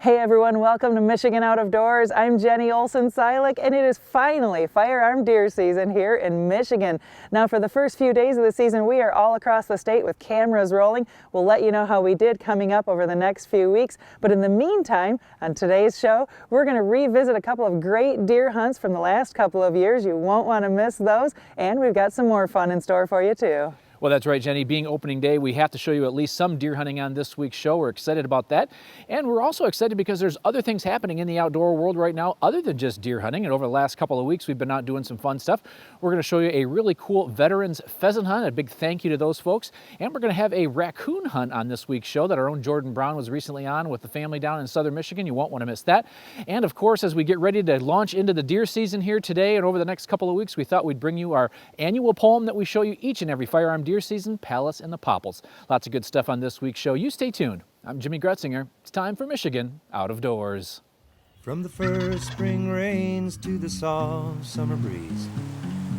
Hey everyone, welcome to Michigan Out of Doors. I'm Jenny Olson-Silik, and it is finally firearm deer season here in Michigan. Now for the first few days of the season, we are all across the state with cameras rolling. We'll let you know how we did coming up over the next few weeks. But in the meantime, on today's show, we're going to revisit a couple of great deer hunts from the last couple of years. You won't want to miss those, and we've got some more fun in store for you too. Well, that's right, Jenny. Being opening day, we have to show you at least some deer hunting on this week's show. We're excited about that. And we're also excited because there's other things happening in the outdoor world right now other than just deer hunting. And over the last couple of weeks, we've been out doing some fun stuff. We're going to show you a really cool veterans pheasant hunt. A big thank you to those folks. And we're going to have a raccoon hunt on this week's show that our own Jordan Brown was recently on with the family down in southern Michigan. You won't want to miss that. And of course, as we get ready to launch into the deer season here today and over the next couple of weeks, we thought we'd bring you our annual poem that we show you each and every firearm deer season, Palace and the Popples. Lots of good stuff on this week's show. You stay tuned. I'm Jimmy Gretzinger. It's time for Michigan Out of Doors. From the first spring rains to the soft summer breeze,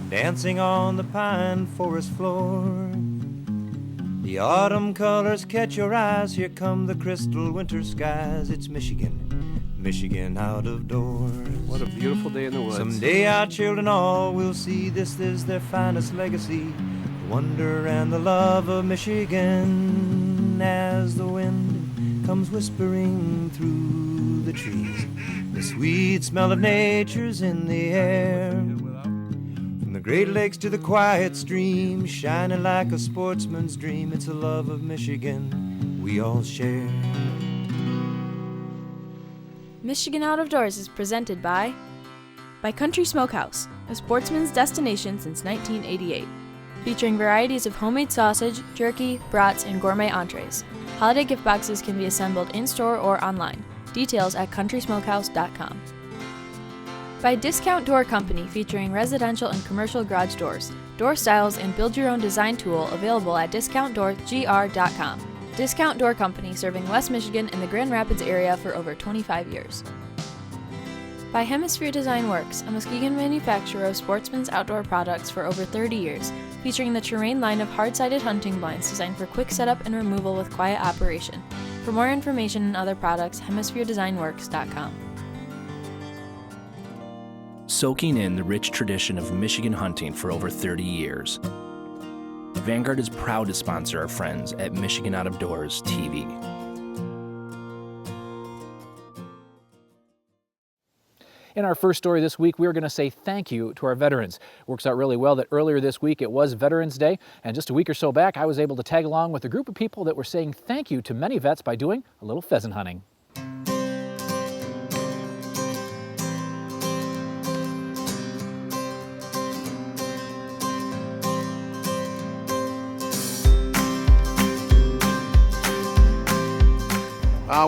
dancing on the pine forest floor, the autumn colors catch your eyes. Here come the crystal winter skies. It's Michigan, Michigan out of doors. What a beautiful day in the woods. Someday our children all will see this is their finest legacy, the wonder and the love of Michigan. As the wind comes whispering through the trees, the sweet smell of nature's in the air. From the Great Lakes to the quiet stream, shining like a sportsman's dream, it's a love of Michigan we all share. Michigan Out of Doors is presented by Country Smokehouse, a sportsman's destination since 1988. Featuring varieties of homemade sausage, jerky, brats, and gourmet entrees. Holiday gift boxes can be assembled in-store or online. Details at countrysmokehouse.com. By Discount Door Company, featuring residential and commercial garage doors, door styles, and build-your-own design tool available at discountdoorgr.com. Discount Door Company, serving West Michigan and the Grand Rapids area for over 25 years. By Hemisphere Design Works, a Muskegon manufacturer of sportsman's outdoor products for over 30 years, featuring the Terrain line of hard-sided hunting blinds designed for quick setup and removal with quiet operation. For more information and other products, hemispheredesignworks.com. Soaking in the rich tradition of Michigan hunting for over 30 years, Vanguard is proud to sponsor our friends at Michigan Out of Doors TV. In our first story this week, we're going to say thank you to our veterans. Works out really well that earlier this week it was Veterans Day, and just a week or so back I was able to tag along with a group of people that were saying thank you to many vets by doing a little pheasant hunting.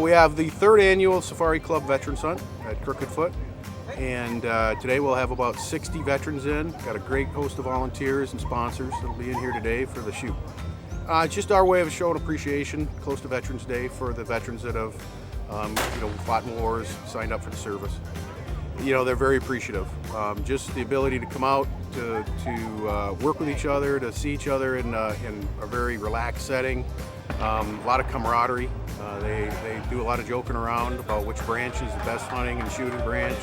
We have the third annual Safari Club Veterans Hunt at Crooked Foot, and today we'll have about 60 veterans in. Got a great host of volunteers and sponsors that'll be in here today for the shoot. It's just our way of showing appreciation close to Veterans Day for the veterans that have fought in wars, signed up for the service. They're very appreciative. Just the ability to come out to work with each other, to see each other in a very relaxed setting. A lot of camaraderie. They do a lot of joking around about which branch is the best hunting and shooting branch.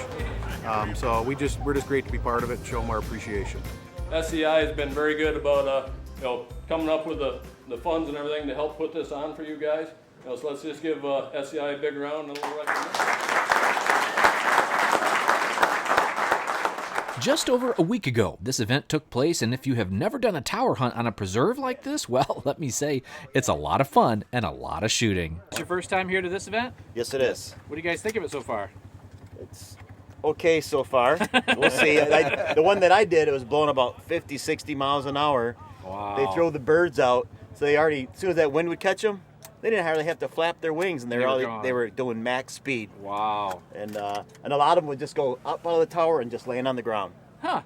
So we're just great to be part of it and show them our appreciation. SCI has been very good about coming up with the funds and everything to help put this on for you guys. So let's just give SCI a big round and a little recognition. Just over a week ago, this event took place, and if you have never done a tower hunt on a preserve like this, well, let me say, it's a lot of fun and a lot of shooting. It's your first time here to this event? Yes, it is. What do you guys think of it so far? It's okay so far. We'll see. The one that I did, it was blowing about 50, 60 miles an hour. Wow. They throw the birds out, so they already, as soon as that wind would catch them, they didn't hardly have to flap their wings, and they were doing max speed. Wow. And a lot of them would just go up out of the tower and just land on the ground. Huh.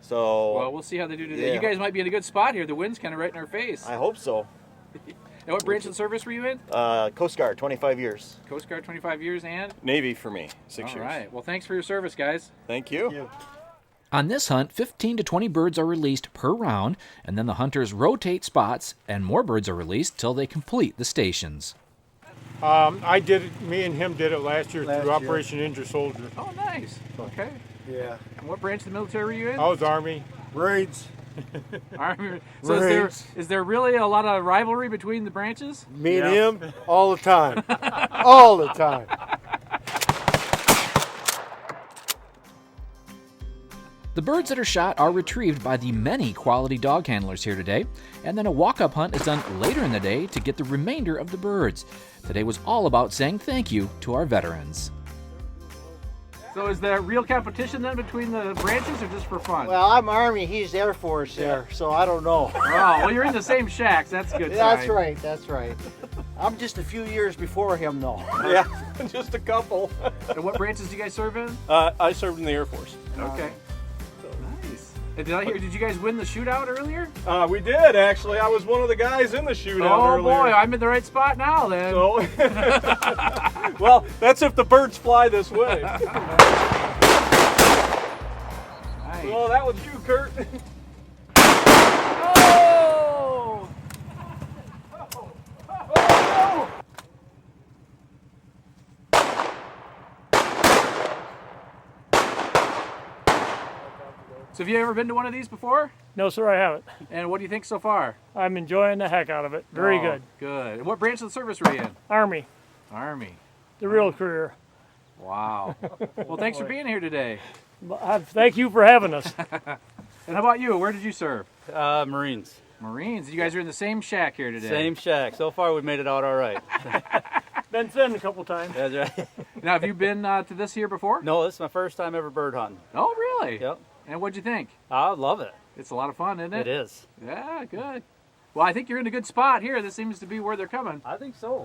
So. Well, we'll see how they do today. Yeah. You guys might be in a good spot here. The wind's kind of right in our face. I hope so. And what branch of the service were you in? Coast Guard, 25 years. Coast Guard, 25 years, and? Navy for me, 6 years. All right. Well, thanks for your service, guys. Thank you. Thank you. On this hunt, 15 to 20 birds are released per round, and then the hunters rotate spots, and more birds are released till they complete the stations. I did it, me and him did it last year through year. Operation Injured Soldier. Oh, nice. Okay. Yeah. And what branch of the military were you in? I was Army. Marines. Army. So is there really a lot of rivalry between the branches? Me and him, all the time. All the time. The birds that are shot are retrieved by the many quality dog handlers here today, and then a walk-up hunt is done later in the day to get the remainder of the birds. Today was all about saying thank you to our veterans. So is there real competition then between the branches or just for fun? Well, I'm Army, he's Air Force there, so I don't know. Oh, well, you're in the same shacks. That's a good. That's sign. right, that's right. I'm just a few years before him, though. Yeah, just a couple. And what branches do you guys serve in? I served in the Air Force. Okay. Nice. And did you guys win the shootout earlier? We did, actually. I was one of the guys in the shootout Oh earlier. boy, I'm in the right spot now then. So, well, that's if the birds fly this way. Nice. Well, that was you, Kurt. Oh! So have you ever been to one of these before? No, sir, I haven't. And what do you think so far? I'm enjoying the heck out of it. Very Oh, good. Good. And what branch of the service were you in? Army, Army. the real career. Wow. Well, thanks for being here today. Thank you for having us. And how about you? Where did you serve? Marines. Marines. You guys are in the same shack here today. Same shack. So far, we've made it out all right. Been sent a couple times. That's right. Now, have you been to this here before? No, this is my first time ever bird hunting. Oh, really? Yep. And what'd you think? I love it. It's a lot of fun, isn't it? It is. Yeah, good. Well, I think you're in a good spot here. This seems to be where they're coming. I think so.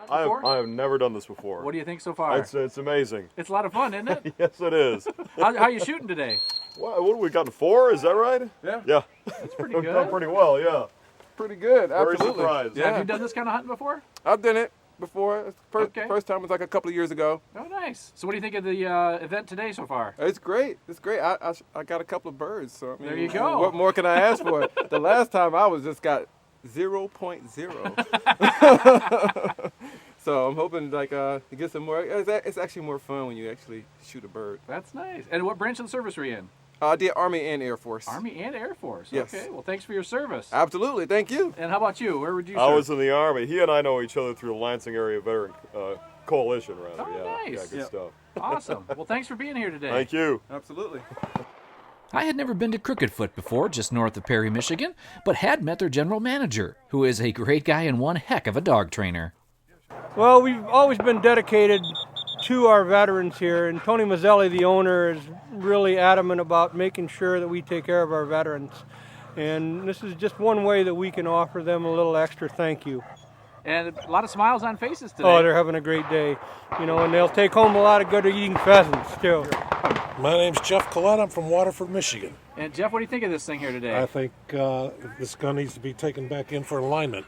Before? I have never done this before. What do you think so far? It's amazing. It's a lot of fun, isn't it? Yes, it is. How you shooting today? What have we gotten? 4? Is that right? Yeah. Yeah. That's pretty We've good. done pretty well. Yeah. Pretty good, Very absolutely. surprised. Have you done this kind of hunting before? I've done it before. Okay. First time was like a couple of years ago. Oh, nice. So what do you think of the event today so far? It's great. It's great. I got a couple of birds. So I mean, There you go. What more can I ask for? The last time I was just got 0.0. So I'm hoping like to get some more. It's actually more fun when you actually shoot a bird. That's nice. And what branch of the service were you in? I did Army and Air Force. Army and Air Force. Yes. Okay. Well, thanks for your service. Absolutely. Thank you. And how about you? Where would you serve? I was in the Army. He and I know each other through the Lansing Area Veteran Coalition, rather. Oh, yeah. nice. Yeah, good stuff. Awesome. Well, thanks for being here today. Thank you. Absolutely. I had never been to Crooked Foot before, just north of Perry, Michigan, but had met their general manager, who is a great guy and one heck of a dog trainer. Well, we've always been dedicated to our veterans here, and Tony Mazzelli, the owner, is really adamant about making sure that we take care of our veterans. And this is just one way that we can offer them a little extra thank you. And a lot of smiles on faces today. Oh, they're having a great day, and they'll take home a lot of good eating pheasants too. My name's Jeff Collette. I'm from Waterford, Michigan. And Jeff, what do you think of this thing here today? I think this gun needs to be taken back in for alignment.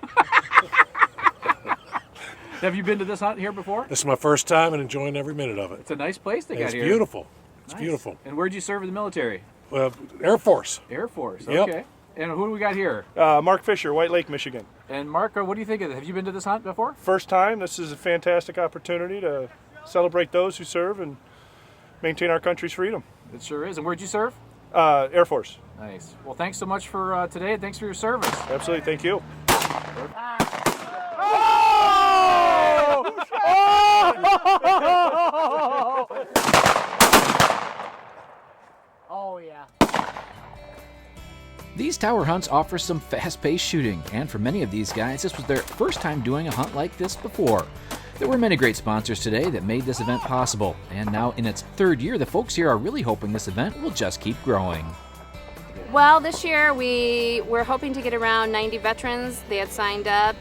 Have you been to this hunt here before? This is my first time and enjoying every minute of it. It's a nice place they got It's here. beautiful. It's Nice. beautiful. And where'd you serve in the military? Air Force. Air Force. Yep. Okay. And who do we got here? Mark Fisher, White Lake, Michigan. And Mark, what do you think of it? Have you been to this hunt before? First time. This is a fantastic opportunity to celebrate those who serve and maintain our country's freedom. It sure is. And where'd you serve? Air Force. Nice. Well, thanks so much for today, and thanks for your service. Absolutely. Thank you. Oh, yeah. These tower hunts offer some fast-paced shooting, and for many of these guys, this was their first time doing a hunt like this before. There were many great sponsors today that made this event possible, and now in its third year, the folks here are really hoping this event will just keep growing. Well, this year we're hoping to get around 90 veterans. They had signed up.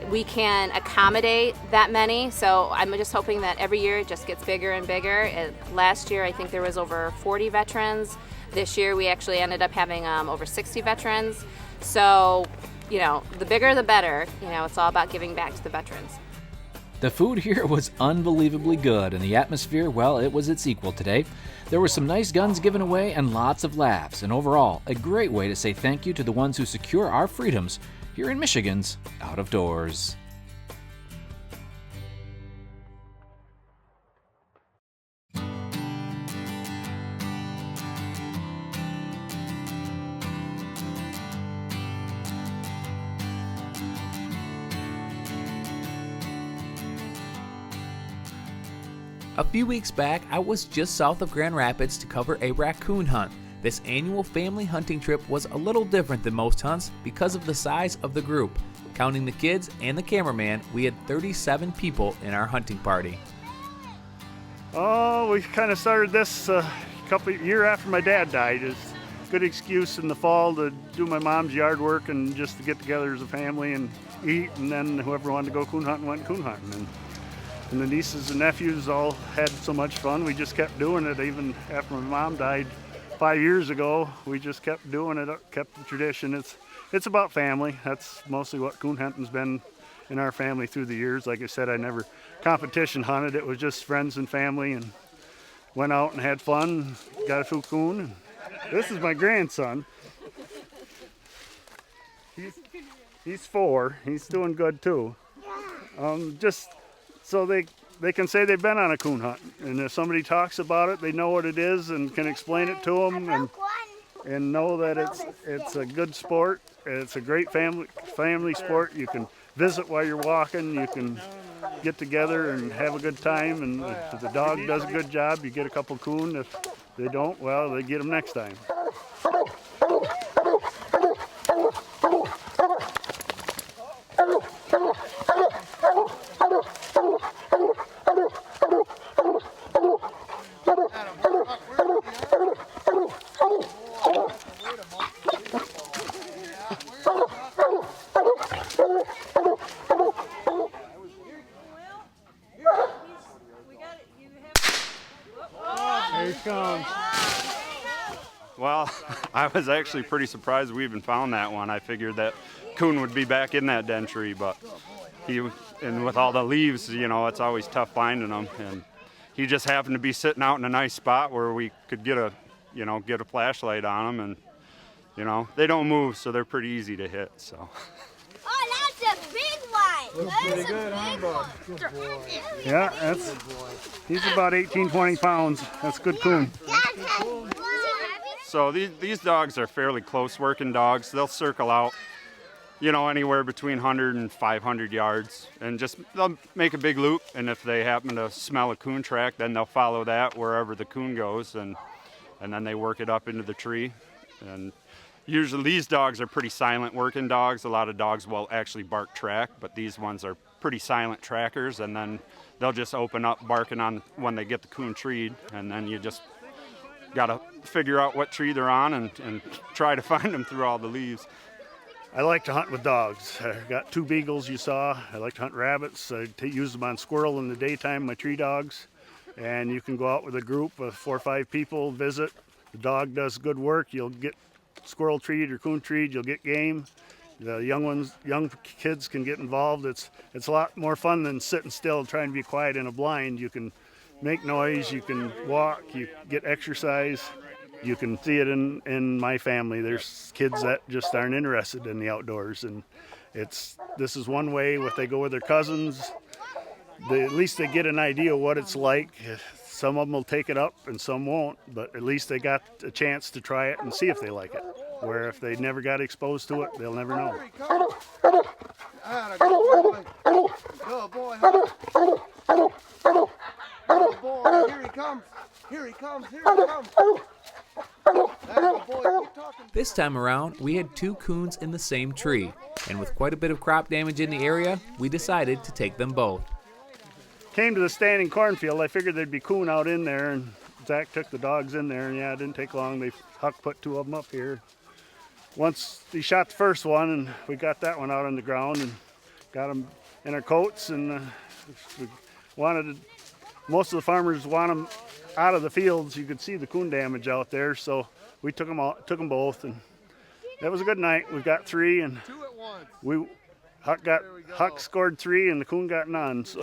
We can accommodate that many, so I'm just hoping that every year it just gets bigger and bigger. Last year I think there was over 40 veterans. This year we actually ended up having over 60 veterans. So the bigger the better. It's all about giving back to the veterans. The food here was unbelievably good, and the atmosphere, well, it was its equal today. There were some nice guns given away and lots of laughs, and overall, a great way to say thank you to the ones who secure our freedoms here in Michigan's Out of Doors. A few weeks back, I was just south of Grand Rapids to cover a raccoon hunt. This annual family hunting trip was a little different than most hunts because of the size of the group. Counting the kids and the cameraman, we had 37 people in our hunting party. Oh, we kind of started this a year after my dad died. It's a good excuse in the fall to do my mom's yard work and just to get together as a family and eat, and then whoever wanted to go coon hunting went coon hunting. And the nieces and nephews all had so much fun. We just kept doing it even after my mom died 5 years ago. We just kept doing it, kept the tradition. It's about family. That's mostly what coon hunting's been in our family through the years. Like I said, I never competition hunted. It was just friends and family, and went out and had fun, got a few coon. And this is my grandson. He's 4. He's doing good too. Just so they can say they've been on a coon hunt, and if somebody talks about it, they know what it is and can explain it to them, and know that it's a good sport. It's a great family sport. You can visit while you're walking. You can get together and have a good time. And if the dog does a good job, you get a couple coon. If they don't, well, they get them next time. Well, I was actually pretty surprised we even found that one. I figured that coon would be back in that den tree, but and with all the leaves, it's always tough finding them. And he just happened to be sitting out in a nice spot where we could get a flashlight on them, and they don't move, so they're pretty easy to hit. So. Oh, that's a big one. Looks pretty good, huh, bud? Good boy. Yeah, he's about 18, 20 pounds. That's good coon. So these dogs are fairly close working dogs. They'll circle out, anywhere between 100 and 500 yards, and they'll make a big loop. And if they happen to smell a coon track, then they'll follow that wherever the coon goes, and then they work it up into the tree. And usually these dogs are pretty silent working dogs. A lot of dogs will actually bark track, but these ones are pretty silent trackers, and then they'll just open up barking on when they get the coon treed, and then you just got to figure out what tree they're on and try to find them through all the leaves. I like to hunt with dogs. I got 2 beagles you saw. I like to hunt rabbits. I use them on squirrel in the daytime, my tree dogs. And you can go out with a group of 4 or 5 people, visit. The dog does good work. You'll get squirrel treed or coon treed. You'll get game. The young kids can get involved. It's a lot more fun than sitting still trying to be quiet in a blind. You can make noise, you can walk, you get exercise. You can see it in my family. There's kids that just aren't interested in the outdoors, and this is one way. If they go with their cousins, at least they get an idea of what it's like. Some of them will take it up and some won't, but at least they got a chance to try it and see if they like it. Where if they never got exposed to it, they'll never know. Good boy, Good boy. Here he comes. Here he comes. Here he comes. This time around, we had 2 coons in the same tree, and with quite a bit of crop damage in the area, we decided to take them both. Came to the standing cornfield. I figured there'd be coon out in there, and Zach took the dogs in there, and yeah, it didn't take long. Huck put 2 of them up here. Once he shot the first one, and we got that one out on the ground and got them in our coats, and most of the farmers want them out of the fields. You could see the coon damage out there, so we took them both, and that was a good night. We've got 3, and Huck scored 3 and the coon got none. So.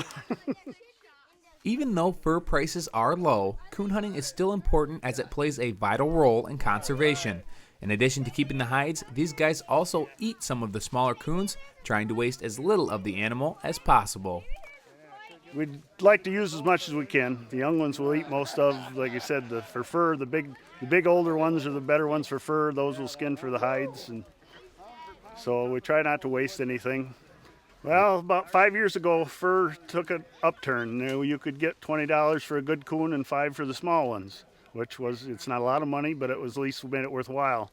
Even though fur prices are low, coon hunting is still important as it plays a vital role in conservation. In addition to keeping the hides, these guys also eat some of the smaller coons, trying to waste as little of the animal as possible. We'd like to use as much as we can. The young ones we'll eat most of, like I said, for fur. The big older ones are the better ones for fur. Those we'll skin for the hides, and so we try not to waste anything. Well, about 5 years ago, fur took an upturn. You could get $20 for a good coon and $5 for the small ones, it's not a lot of money, but it was at least made it worthwhile.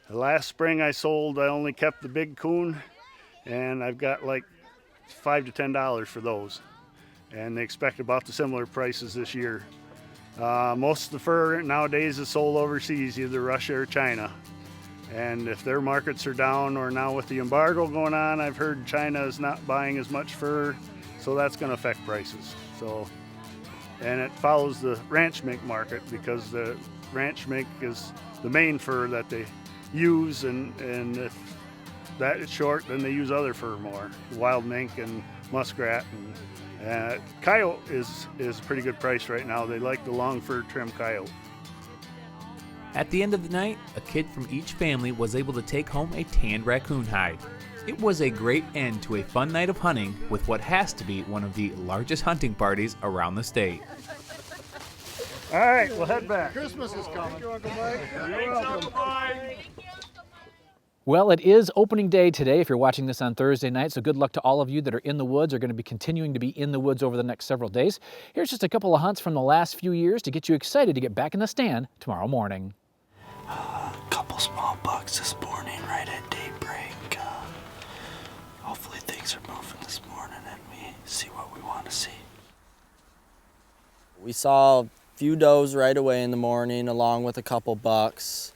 The last spring I only kept the big coon, and I've got like $5 to $10 for those. And they expect about the similar prices this year. Most of the fur nowadays is sold overseas, either Russia or China. And if their markets are down, or now with the embargo going on, I've heard China is not buying as much fur, so that's going to affect prices. And it follows the ranch mink market, because the ranch mink is the main fur that they use, and if that is short, then they use other fur more, wild mink and muskrat. And coyote is a pretty good price right now. They like the long fur trim coyote. At the end of the night, a kid from each family was able to take home a tanned raccoon hide. It was a great end to a fun night of hunting with what has to be one of the largest hunting parties around the state. All right, we'll head back. Christmas is coming. Thank you, Uncle Mike. You're welcome. Well, it is opening day today if you're watching this on Thursday night, so good luck to all of you that are in the woods, are going to be continuing to be in the woods over the next several days. Here's just a couple of hunts from the last few years to get you excited to get back in the stand tomorrow morning. Couple small bucks this morning right at daybreak. Hopefully things are moving this morning and we see what we want to see. We saw a few does right away in the morning along with a couple bucks.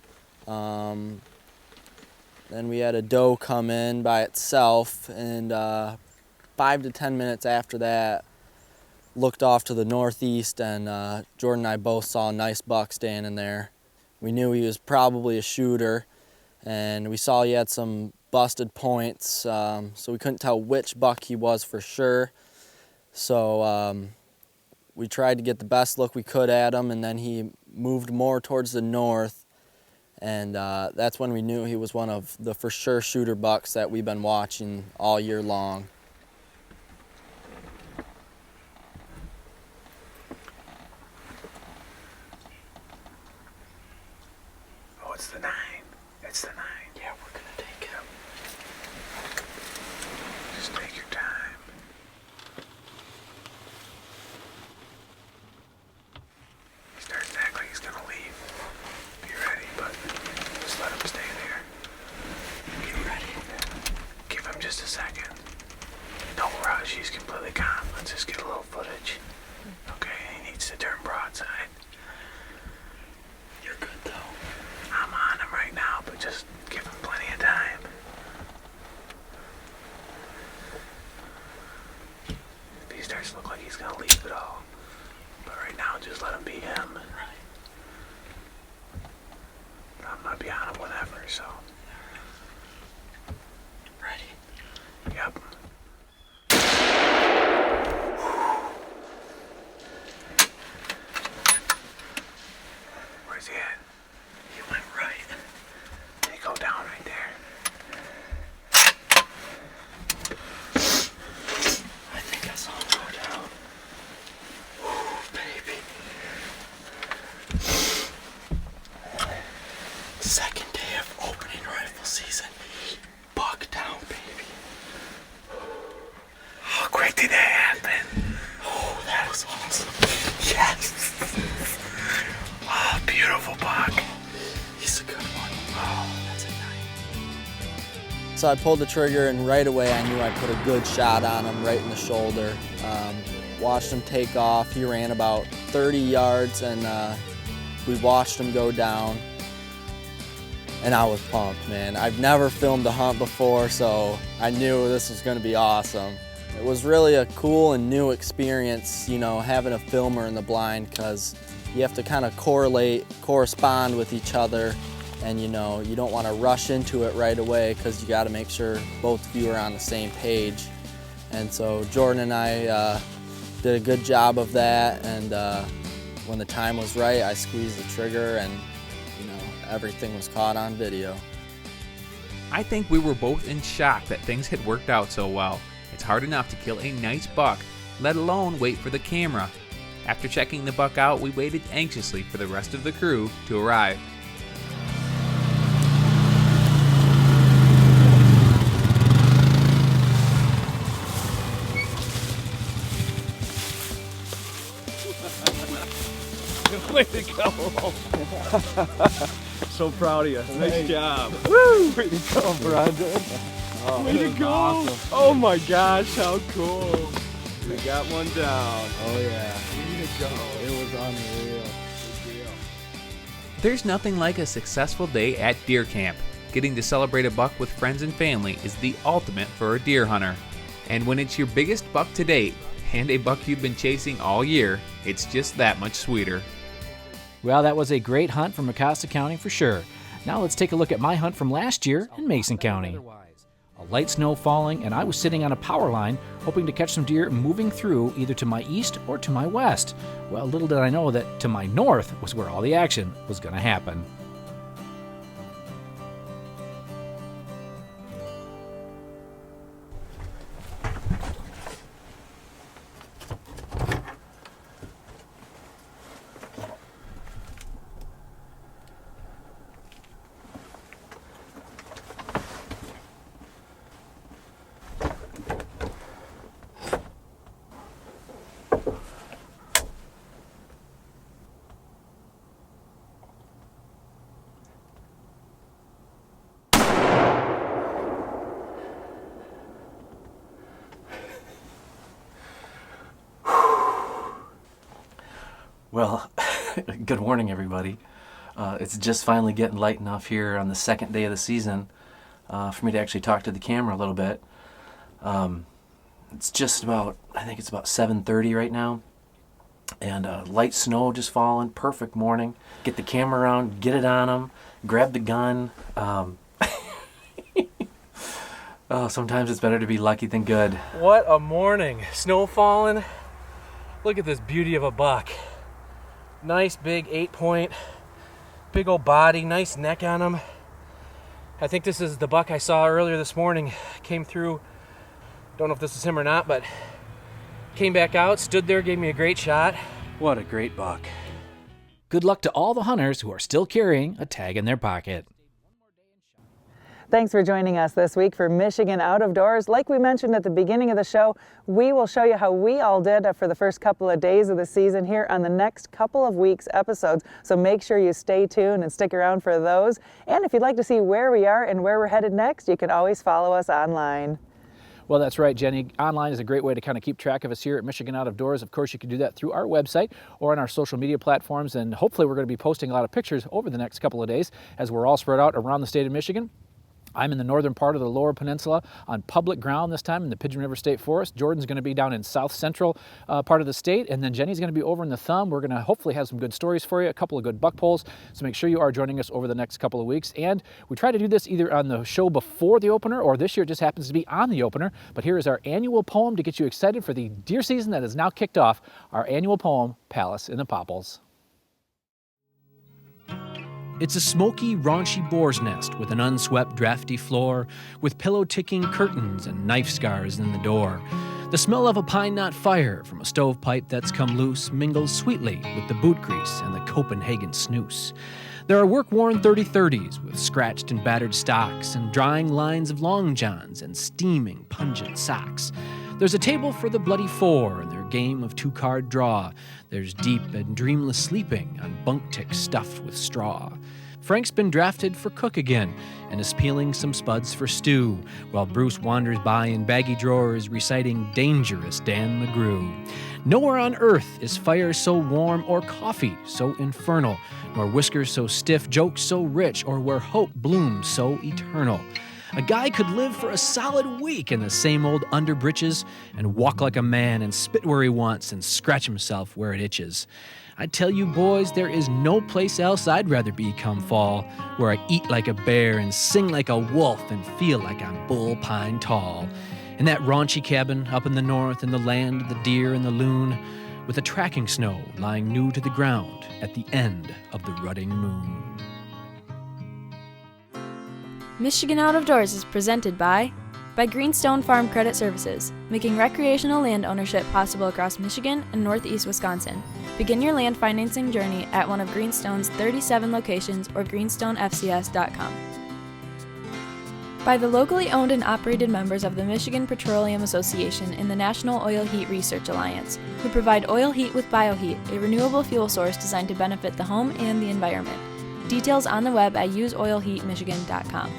Then we had a doe come in by itself, and 5 to 10 minutes after that, looked off to the northeast, and Jordan and I both saw a nice buck standing there. We knew he was probably a shooter, and we saw he had some busted points, so we couldn't tell which buck he was for sure. So we tried to get the best look we could at him, and then he moved more towards the north. And that's when we knew he was one of the for sure shooter bucks that we've been watching all year long. Oh, it's the 9. It's the 9. Yeah, we're gonna take him. Just take your time. He starts to act like he's gonna leave. Be ready, but just let him stay there. Get ready. Give him just a second. No rush, he's completely calm. Let's just get a little footage. Okay, he needs to turn broadside. You're good though. I'm on him right now, but just give him plenty of time. If he starts to look like he's gonna leave it all. But right now, just let him be him. I'm gonna be on him whenever, so. Ready? Yep. Where's he at? He went right. Did he go down right there? I think I saw him go down. Ooh, baby. Second day of opening rifle season. Buck down, baby. How quick did that happen? Oh, that was awesome. Yes. Oh, beautiful buck. He's a good one. Oh, that's a 9. So I pulled the trigger, and right away I knew I put a good shot on him right in the shoulder. Watched him take off. He ran about 30 yards, and we watched him go down. And I was pumped, man. I've never filmed a hunt before, so I knew this was gonna be awesome. It was really a cool and new experience, you know, having a filmer in the blind, because you have to kind of correspond with each other and you don't want to rush into it right away because you got to make sure both of you are on the same page. And so Jordan and I did a good job of that, and when the time was right, I squeezed the trigger, and everything was caught on video. I think we were both in shock that things had worked out so well. It's hard enough to kill a nice buck, let alone wait for the camera. After checking the buck out, we waited anxiously for the rest of the crew to arrive. Way to go. So proud of you. Nice job. Woo! Way to go, Brandon. Way to go. Awesome. Oh my gosh, how cool. We got one down. Oh yeah. Way to go. It was unreal. There's nothing like a successful day at deer camp. Getting to celebrate a buck with friends and family is the ultimate for a deer hunter. And when it's your biggest buck to date, and a buck you've been chasing all year, it's just that much sweeter. Well, that was a great hunt from Mecosta County for sure. Now let's take a look at my hunt from last year in Mason County. A light snow falling, and I was sitting on a power line hoping to catch some deer moving through either to my east or to my west. Well, little did I know that to my north was where all the action was going to happen. Well, good morning, everybody. It's just finally getting light enough here on the second day of the season for me to actually talk to the camera a little bit. It's just about, I think it's about 7:30 right now, and light snow just falling, perfect morning. Get the camera around, get it on them, grab the gun. Oh, sometimes it's better to be lucky than good. What a morning. Snow falling. Look at this beauty of a buck. Nice big 8-point, big old body, nice neck on him. I think this is the buck I saw earlier this morning. Came through, don't know if this is him or not, but came back out, stood there, gave me a great shot. What a great buck. Good luck to all the hunters who are still carrying a tag in their pocket. Thanks for joining us this week for Michigan Out of Doors. Like we mentioned at the beginning of the show, we will show you how we all did for the first couple of days of the season here on the next couple of weeks' episodes. So make sure you stay tuned and stick around for those. And if you'd like to see where we are and where we're headed next, you can always follow us online. Well, that's right, Jenny. Online is a great way to kind of keep track of us here at Michigan Out of Doors. Of course, you can do that through our website or on our social media platforms. And hopefully we're going to be posting a lot of pictures over the next couple of days as we're all spread out around the state of Michigan. I'm in the northern part of the Lower Peninsula on public ground this time in the Pigeon River State Forest. Jordan's going to be down in south central part of the state, and then Jenny's going to be over in the Thumb. We're going to hopefully have some good stories for you, a couple of good buck polls, so make sure you are joining us over the next couple of weeks. And we try to do this either on the show before the opener, or this year it just happens to be on the opener. But here is our annual poem to get you excited for the deer season that is now kicked off, our annual poem, Palace in the Popples. It's a smoky, raunchy boar's nest with an unswept, drafty floor, with pillow-ticking curtains and knife scars in the door. The smell of a pine knot fire from a stovepipe that's come loose mingles sweetly with the boot grease and the Copenhagen snooze. There are work-worn 30-30s with scratched and battered stocks and drying lines of long johns and steaming, pungent socks. There's a table for the bloody four and their game of two-card draw. There's deep and dreamless sleeping on bunk ticks stuffed with straw. Frank's been drafted for cook again and is peeling some spuds for stew, while Bruce wanders by in baggy drawers reciting Dangerous Dan McGrew. Nowhere on earth is fire so warm or coffee so infernal, nor whiskers so stiff, jokes so rich, or where hope blooms so eternal. A guy could live for a solid week in the same old underbritches and walk like a man and spit where he wants and scratch himself where it itches. I tell you boys, there is no place else I'd rather be come fall, where I eat like a bear and sing like a wolf and feel like I'm bull pine tall. In that raunchy cabin up in the north, in the land of the deer and the loon, with the tracking snow lying new to the ground at the end of the rutting moon. Michigan Out of Doors is presented by Greenstone Farm Credit Services, making recreational land ownership possible across Michigan and northeast Wisconsin. Begin your land financing journey at one of Greenstone's 37 locations or greenstonefcs.com. By the locally owned and operated members of the Michigan Petroleum Association and the National Oil Heat Research Alliance, who provide oil heat with bioheat, a renewable fuel source designed to benefit the home and the environment. Details on the web at useoilheatmichigan.com.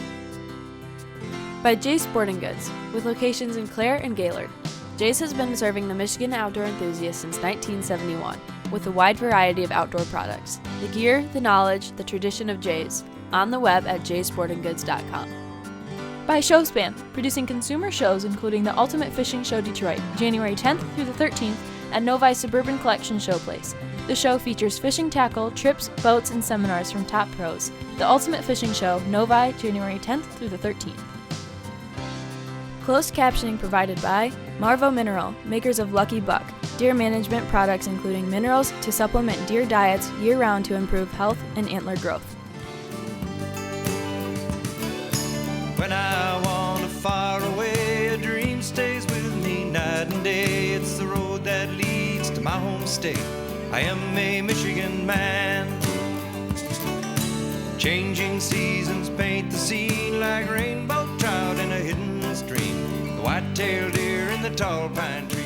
By Jay's Sporting Goods, with locations in Clare and Gaylord. Jay's has been serving the Michigan outdoor enthusiast since 1971, with a wide variety of outdoor products. The gear, the knowledge, the tradition of Jay's. On the web at jaysportinggoods.com. By Showspan, producing consumer shows including the Ultimate Fishing Show Detroit, January 10th through the 13th at Novi's Suburban Collection Showplace. The show features fishing tackle, trips, boats, and seminars from top pros. The Ultimate Fishing Show, Novi, January 10th through the 13th. Closed captioning provided by Marvo Mineral, makers of Lucky Buck, deer management products including minerals to supplement deer diets year-round to improve health and antler growth. When I want to far away, a dream stays with me night and day. It's the road that leads to my home state. I am a Michigan man. Changing seasons paint the scene like rainbow trout in a hidden stream. The white-tailed deer in the tall pine tree.